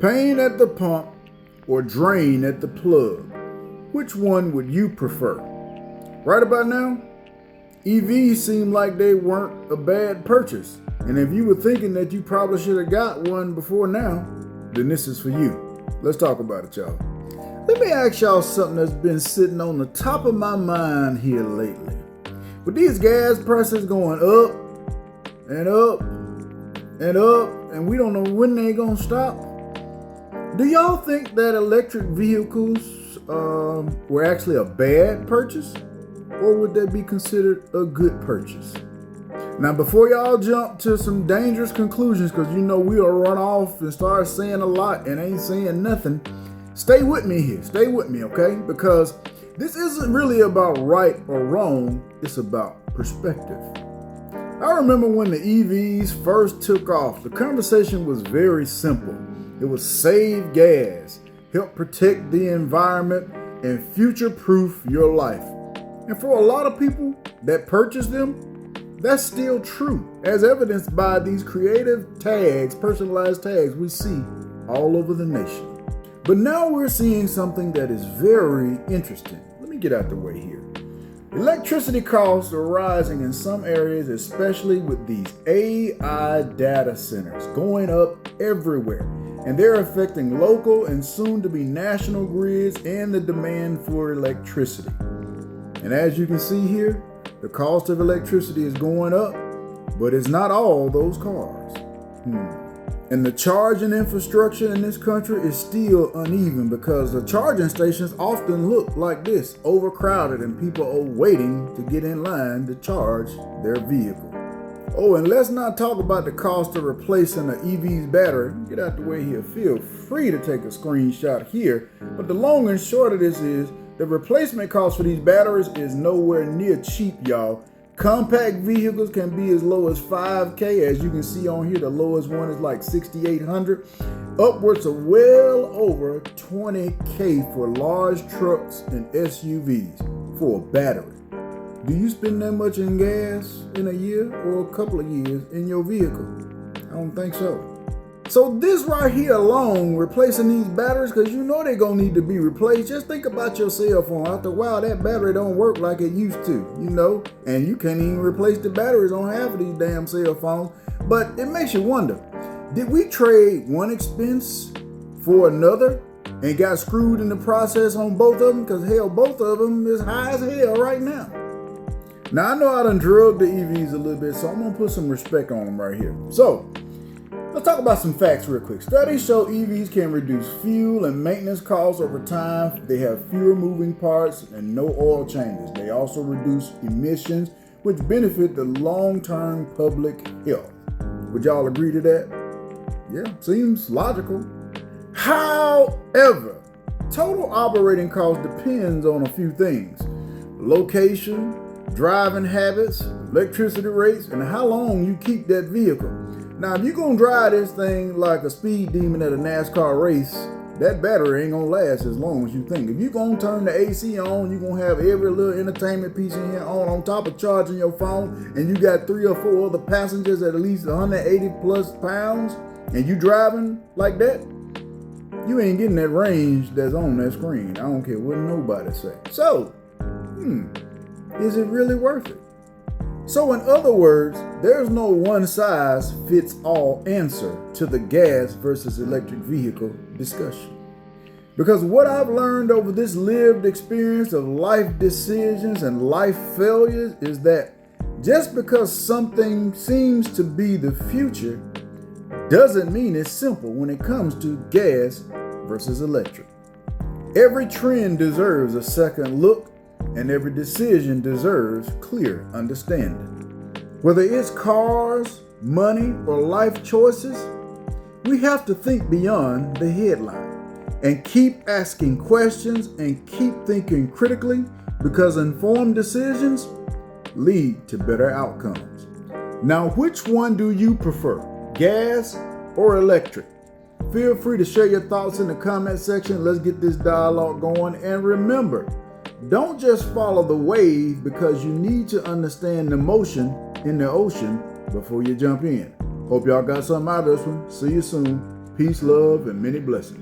Pain at the pump or drain at the plug? Which one would you prefer? Right about now, EVs seem like they weren't a bad purchase. And if you were thinking that you probably should have got one before now, then this is for you. Let's talk about it, y'all. Let me ask y'all something that's been sitting on the top of my mind here lately. With these gas prices going up and up and up, and we don't know when they're gonna stop, do y'all think that electric vehicles were actually a bad purchase? Or would that be considered a good purchase? Now, before y'all jump to some dangerous conclusions, because you know we'll run off and start saying a lot and ain't saying nothing, stay with me here. Stay with me, okay? Because this isn't really about right or wrong. It's about perspective. I remember when the EVs first took off, the conversation was very simple. It was save gas, help protect the environment, and future-proof your life. And for a lot of people that purchase them, that's still true, as evidenced by these creative tags, personalized tags we see all over the nation. But now we're seeing something that is very interesting. Let me get out the way here. Electricity costs are rising in some areas, especially with these AI data centers going up everywhere. And they're affecting local and soon to be national grids and the demand for electricity. And as you can see here, the cost of electricity is going up, but it's not all those cars. And the charging infrastructure in this country is still uneven because the charging stations often look like this, overcrowded, and people are waiting to get in line to charge their vehicle. Oh, and let's not talk about the cost of replacing an EV's battery. Get out the way here. Feel free to take a screenshot here. But the long and short of this is the replacement cost for these batteries is nowhere near cheap, y'all. Compact vehicles can be as low as $5,000. As you can see on here, the lowest one is like $6,800. Upwards of well over $20,000 for large trucks and SUVs for a battery. Do you spend that much in gas in a year or a couple of years in your vehicle? I don't think so. So this right here alone, replacing these batteries, because you know they're going to need to be replaced. Just think about your cell phone. After a while, that battery don't work like it used to, you know. And you can't even replace the batteries on half of these damn cell phones. But it makes you wonder, did we trade one expense for another and got screwed in the process on both of them? Because hell, both of them is high as hell right now. Now, I know I done drugged the EVs a little bit, so I'm going to put some respect on them right here. So, let's talk about some facts real quick. Studies show EVs can reduce fuel and maintenance costs over time. They have fewer moving parts and no oil changes. They also reduce emissions, which benefit the long-term public health. Would y'all agree to that? Yeah, seems logical. However, total operating cost depends on a few things. Location, driving habits, electricity rates, and how long you keep that vehicle. Now, if you're going to drive this thing like a speed demon at a NASCAR race, that battery ain't going to last as long as you think. If you're going to turn the AC on, you're going to have every little entertainment piece in here on top of charging your phone, and you got 3 or 4 other passengers at least 180 plus pounds, and you driving like that, you ain't getting that range that's on that screen. I don't care what nobody say. So, is it really worth it? So in other words, there's no one-size-fits-all answer to the gas versus electric vehicle discussion. Because what I've learned over this lived experience of life decisions and life failures is that just because something seems to be the future doesn't mean it's simple when it comes to gas versus electric. Every trend deserves a second look, and every decision deserves clear understanding. Whether it's cars, money, or life choices, we have to think beyond the headline and keep asking questions and keep thinking critically, because informed decisions lead to better outcomes. Now, which one do you prefer, gas or electric? Feel free to share your thoughts in the comment section. Let's get this dialogue going. And remember, don't just follow the wave, because you need to understand the motion in the ocean before you jump in. Hope y'all got something out of this one. See you soon. Peace, love, and many blessings.